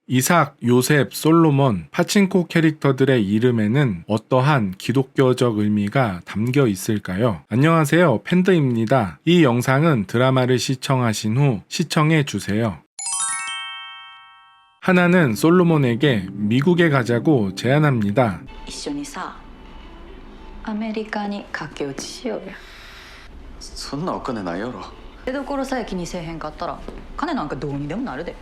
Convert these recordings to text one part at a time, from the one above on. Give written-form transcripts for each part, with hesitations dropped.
이삭, 요셉, 솔로몬, 파친코 캐릭터들의 이름에는 어떠한 기독교적 의미가 담겨 있을까요? 안녕하세요, 팬드입니다. 이 영상은 드라마를 시청하신 후 시청해 주세요. 하나는 솔로몬에게 미국에 가자고 제안합니다. 一緒にさアメリカに駆け落ちしようや。そんなお金ないやろ。出所さえ気にせえへんかったら金なんかどうにでもなるで。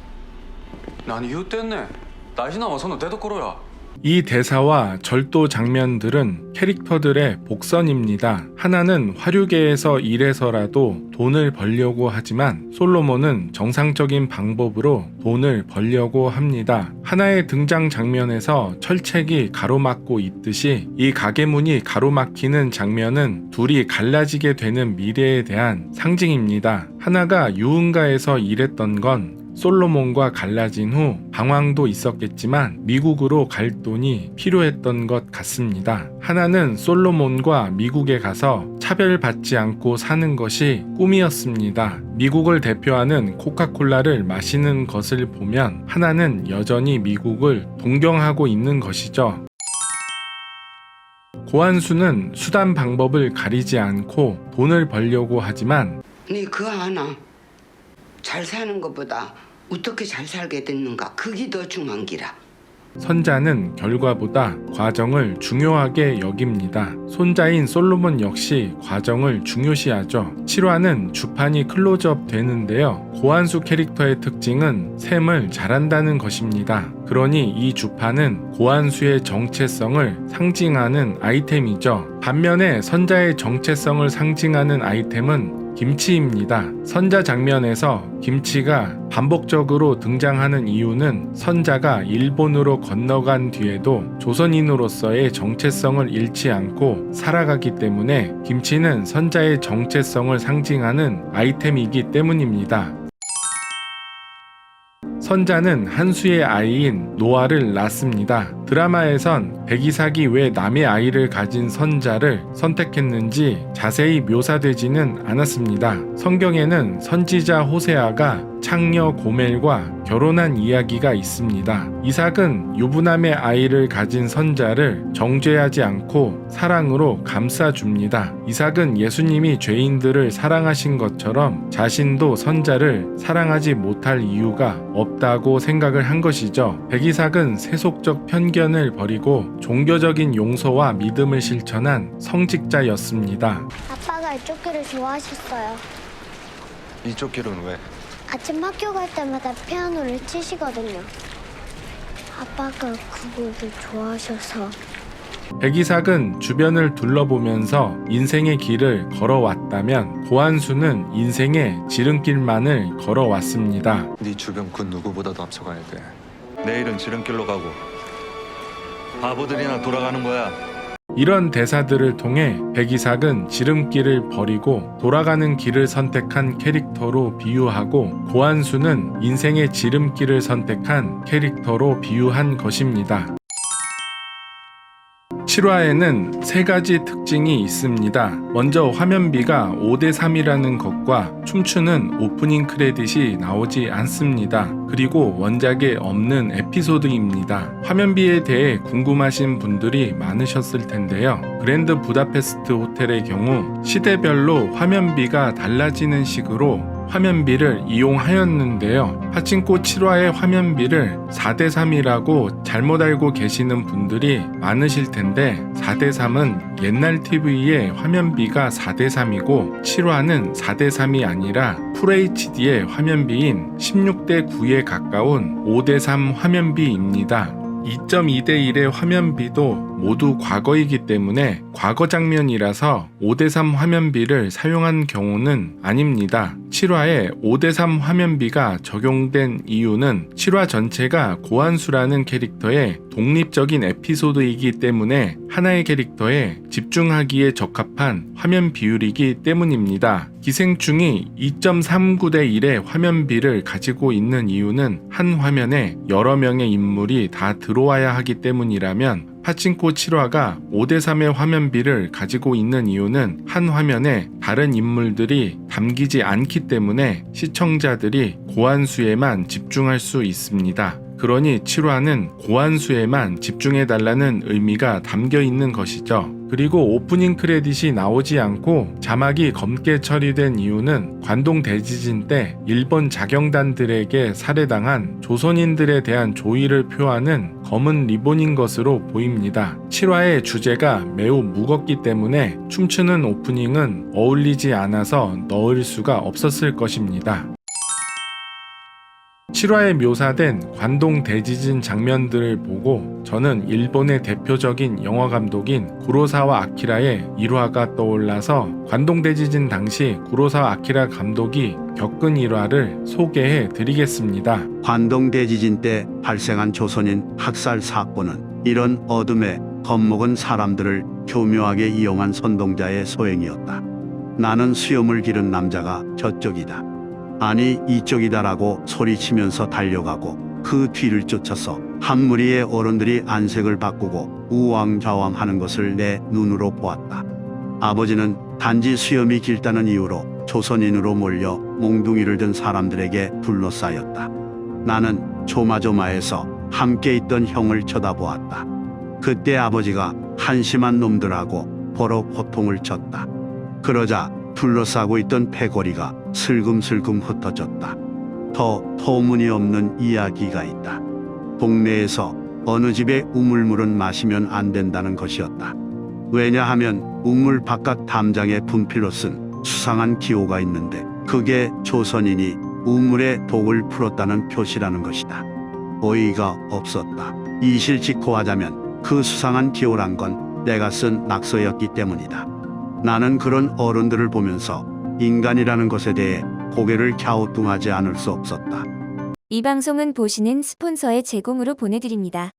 何言うてんねん。大事なのはその出所や。 이 대사와 절도 장면들은 캐릭터들의 복선입니다. 하나는 화류계에서 일해서라도 돈을 벌려고 하지만 솔로몬은 정상적인 방법으로 돈을 벌려고 합니다. 하나의 등장 장면에서 철책이 가로막고 있듯이 이 가게 문이 가로막히는 장면은 둘이 갈라지게 되는 미래에 대한 상징입니다. 하나가 유흥가에서 일했던 건 솔로몬과 갈라진 후 방황도 있었겠지만 미국으로 갈 돈이 필요했던 것 같습니다. 하나는 솔로몬과 미국에 가서 차별받지 않고 사는 것이 꿈이었습니다. 미국을 대표하는 코카콜라를 마시는 것을 보면 하나는 여전히 미국을 동경하고 있는 것이죠. 고한수는 수단 방법을 가리지 않고 돈을 벌려고 하지만 네 그거 하나 잘 사는 것보다 어떻게 잘 살게 됐는가 그게 더 중요한 기라. 선자는 결과보다 과정을 중요하게 여깁니다. 손자인 솔로몬 역시 과정을 중요시하죠. 7화는 주판이 클로즈업 되는데요. 고한수 캐릭터의 특징은 셈을 잘한다는 것입니다. 그러니 이 주판은 고한수의 정체성을 상징하는 아이템이죠. 반면에 선자의 정체성을 상징하는 아이템은 김치입니다. 선자 장면에서 김치가 반복적으로 등장하는 이유는 선자가 일본으로 건너간 뒤에도 조선인으로서의 정체성을 잃지 않고 살아가기 때문에 김치는 선자의 정체성을 상징하는 아이템이기 때문입니다. 선자는 한수의 아이인 노아를 낳습니다. 드라마에선 백이삭이 왜 남의 아이를 가진 선자를 선택했는지 자세히 묘사되지는 않았습니다. 성경에는 선지자 호세아가 창녀 고멜과 결혼한 이야기가 있습니다. 이삭은 유부남의 아이를 가진 선자를 정죄하지 않고 사랑으로 감싸줍니다. 이삭은 예수님이 죄인들을 사랑하신 것처럼 자신도 선자를 사랑하지 못할 이유가 없다고 생각을 한 것이죠. 백이삭은 세속적 편견을 버리고 종교적인 용서와 믿음을 실천한 성직자였습니다. 아빠가 이쪽 길을 좋아하셨어요. 이쪽 길은 왜? 아침 학교 갈 때마다 피아노를 치시거든요. 아빠가 그거를 좋아하셔서. 백이삭은 주변을 둘러보면서 인생의 길을 걸어왔다면 고한수는 인생의 지름길만을 걸어왔습니다. 네 주변 그 누구보다도 앞서가야 돼. 내일은 지름길로 가고 바보들이나 돌아가는 거야. 이런 대사들을 통해 백이삭은 지름길을 버리고 돌아가는 길을 선택한 캐릭터로 비유하고 고한수는 인생의 지름길을 선택한 캐릭터로 비유한 것입니다. 7화에는 세 가지 특징이 있습니다. 먼저 화면비가 5대3이라는 것과 춤추는 오프닝 크레딧이 나오지 않습니다. 그리고 원작에 없는 에피소드입니다. 화면비에 대해 궁금하신 분들이 많으셨을 텐데요. 그랜드 부다페스트 호텔의 경우 시대별로 화면비가 달라지는 식으로 화면비를 이용하였는데요. 파친코 7화의 화면비를 4대3이라고 잘못 알고 계시는 분들이 많으실 텐데 4대3은 옛날 TV의 화면비가 4대3이고 7화는 4대3이 아니라 FHD의 화면비인 16대9에 가까운 5대3 화면비입니다. 2.2대1의 화면비도 모두 과거이기 때문에 과거 장면이라서 5대3 화면비를 사용한 경우는 아닙니다. 7화에 5대3 화면비가 적용된 이유는 7화 전체가 고한수라는 캐릭터의 독립적인 에피소드이기 때문에 하나의 캐릭터에 집중하기에 적합한 화면 비율이기 때문입니다. 기생충이 2.39대1의 화면비를 가지고 있는 이유는 한 화면에 여러 명의 인물이 다 들어와야 하기 때문이라면 파친코 7화가 5대3의 화면비를 가지고 있는 이유는 한 화면에 다른 인물들이 담기지 않기 때문에 시청자들이 고한수에만 집중할 수 있습니다. 그러니 7화는 고한수에만 집중해달라는 의미가 담겨 있는 것이죠. 그리고 오프닝 크레딧이 나오지 않고 자막이 검게 처리된 이유는 관동 대지진 때 일본 자경단들에게 살해당한 조선인들에 대한 조의를 표하는 검은 리본인 것으로 보입니다. 7화의 주제가 매우 무겁기 때문에 춤추는 오프닝은 어울리지 않아서 넣을 수가 없었을 것입니다. 7화에 묘사된 관동 대지진 장면들을 보고 저는 일본의 대표적인 영화 감독인 구로사와 아키라의 일화가 떠올라서 관동 대지진 당시 구로사와 아키라 감독이 겪은 일화를 소개해 드리겠습니다. 관동 대지진 때 발생한 조선인 학살 사건은 이런 어둠에 겁먹은 사람들을 교묘하게 이용한 선동자의 소행이었다. 나는 수염을 기른 남자가 저쪽이다. 아니 이쪽이다라고 소리치면서 달려가고 그 뒤를 쫓아서 한 무리의 어른들이 안색을 바꾸고 우왕좌왕하는 것을 내 눈으로 보았다. 아버지는 단지 수염이 길다는 이유로 조선인으로 몰려 몽둥이를 든 사람들에게 둘러싸였다. 나는 조마조마해서 함께 있던 형을 쳐다보았다. 그때 아버지가 한심한 놈들하고 보러 호통을 쳤다. 그러자 둘러싸고 있던 패거리가 슬금슬금 흩어졌다. 더 터무니없는 이야기가 있다. 동네에서 어느 집에 우물물은 마시면 안 된다는 것이었다. 왜냐하면 우물 바깥 담장에 분필로 쓴 수상한 기호가 있는데 그게 조선인이 우물에 독을 풀었다는 표시라는 것이다. 어이가 없었다. 이실직고하자면 그 수상한 기호란 건 내가 쓴 낙서였기 때문이다. 나는 그런 어른들을 보면서 인간이라는 것에 대해 고개를 갸우뚱하지 않을 수 없었다. 이 방송은 보시는 스폰서의 제공으로 보내드립니다.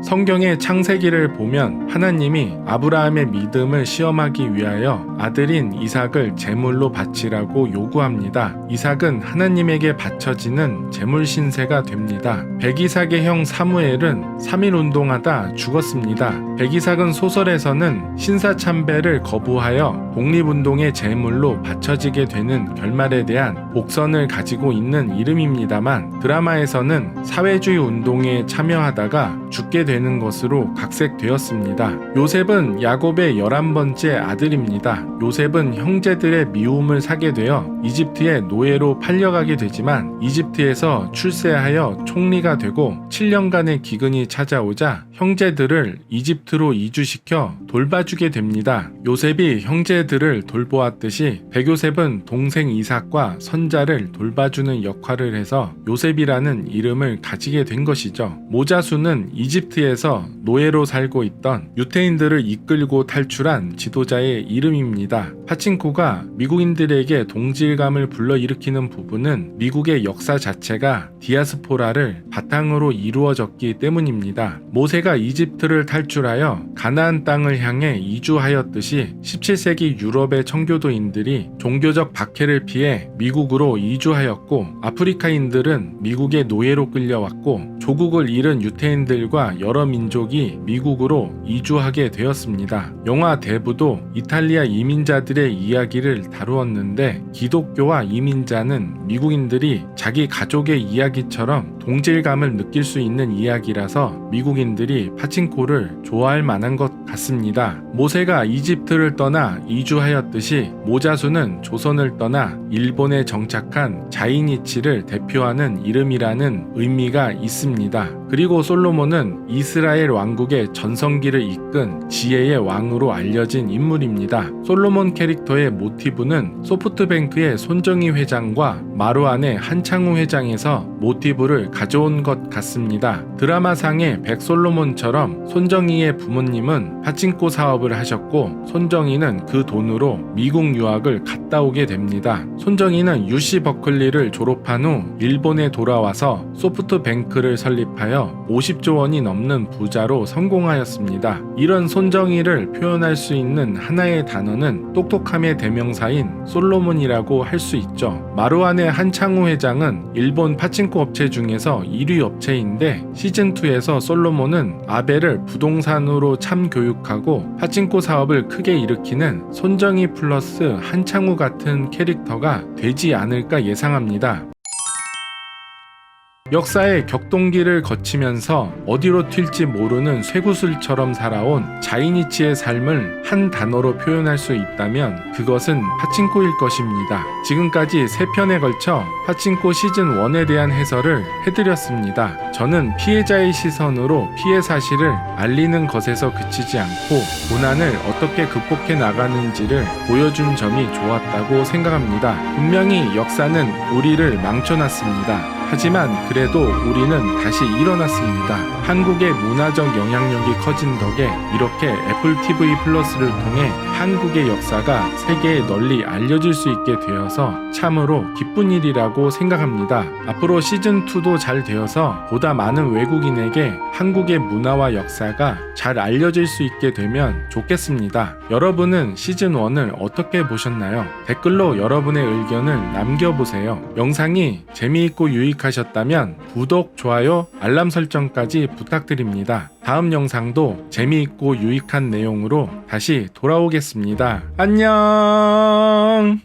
성경의 창세기를 보면 하나님이 아브라함의 믿음을 시험하기 위하여 아들인 이삭을 제물로 바치라고 요구합니다. 이삭은 하나님에게 바쳐지는 제물 신세가 됩니다. 백이삭의 형 사무엘은 3일 운동하다 죽었습니다. 백이삭은 소설에서는 신사참배를 거부하여 독립운동의 제물로 바쳐지게 되는 결말에 대한 복선을 가지고 있는 이름입니다만 드라마에서는 사회주의 운동에 참여하다가 죽게 되는 것으로 각색되었습니다. 요셉은 야곱의 11번째 아들입니다. 요셉은 형제들의 미움을 사게 되어 이집트의 노예로 팔려가게 되지만 이집트에서 출세하여 총리가 되고 7년간의 기근이 찾아오자 형제들을 이집트로 이주시켜 돌봐주게 됩니다. 요셉이 형제들을 돌보았듯이 백요셉은 동생 이삭과 선자를 돌봐주는 역할을 해서 요셉이라는 이름을 가지게 된 것이죠. 모자수는 이집트에서 노예로 살고 있던 유태인들을 이끌고 탈출한 지도자의 이름입니다. 파친코가 미국인들에게 동질감을 불러일으키는 부분은 미국의 역사 자체가 디아스포라를 바탕으로 이루어졌기 때문입니다. 모세가 이집트를 탈출하여 가나안 땅을 향해 이주하였듯이 17세기 유럽의 청교도인들이 종교적 박해를 피해 미국으로 이주하였고 아프리카인들은 미국의 노예로 끌려왔고 조국을 잃은 유태인들과 여러 민족이 미국으로 이주하게 되었습니다. 영화 대부도 이탈리아 이민자들의 이야기를 다루었는데 기독교와 이민자는 미국인들이 자기 가족의 이야기처럼 동질감을 느낄 수 있는 이야기라서 미국인들이 파친코를 좋아할 만한 것 같습니다. 모세가 이집트를 떠나 이주하였듯이 모자수는 조선을 떠나 일본에 정착한 자이니치를 대표하는 이름이라는 의미가 있습니다. 그리고 솔로몬은 이스라엘 왕국의 전성기를 이끈 지혜의 왕으로 알려진 인물입니다. 솔로몬 캐릭터의 모티브는 소프트뱅크의 손정희 회장과 마루안의 한창우 회장에서 모티브를 가져온 것 같습니다. 드라마상의 백솔로몬처럼 손정희의 부모님은 파친코 사업을 하셨고 손정희는 그 돈으로 미국 유학을 갔다 오게 됩니다. 손정희는 UC 버클리를 졸업한 후 일본에 돌아와서 소프트뱅크를 설립하여 50조 원이 넘는 부자로 성공하였습니다. 이런 손정희를 표현할 수 있는 하나의 단어는 똑똑함의 대명사인 솔로몬이라고 할 수 있죠. 마루안의 한창우 회장은 일본 파친코 업체 중에서 1위 업체인데 시즌2에서 솔로몬은 아베를 부동산으로 참교육하고 파친코 사업을 크게 일으키는 손정희 플러스 한창우 같은 캐릭터가 되지 않을까 예상합니다. 역사의 격동기를 거치면서 어디로 튈지 모르는 쇠구슬처럼 살아온 자이니치의 삶을 한 단어로 표현할 수 있다면 그것은 파친코일 것입니다. 지금까지 3편에 걸쳐 파친코 시즌 1에 대한 해설을 해드렸습니다. 저는 피해자의 시선으로 피해 사실을 알리는 것에서 그치지 않고 고난을 어떻게 극복해 나가는지를 보여준 점이 좋았다고 생각합니다. 분명히 역사는 우리를 망쳐놨습니다. 하지만 그래도 우리는 다시 일어났습니다. 한국의 문화적 영향력이 커진 덕에 이렇게 애플 TV 플러스를 통해 한국의 역사가 세계에 널리 알려질 수 있게 되어서 참으로 기쁜 일이라고 생각합니다. 앞으로 시즌2도 잘 되어서 보다 많은 외국인에게 한국의 문화와 역사가 잘 알려질 수 있게 되면 좋겠습니다. 여러분은 시즌1을 어떻게 보셨나요? 댓글로 여러분의 의견을 남겨보세요. 영상이 재미있고 유익하셨다면 구독, 좋아요, 알람 설정까지 부탁드립니다. 다음 영상도 재미있고 유익한 내용으로 다시 돌아오겠습니다. 안녕!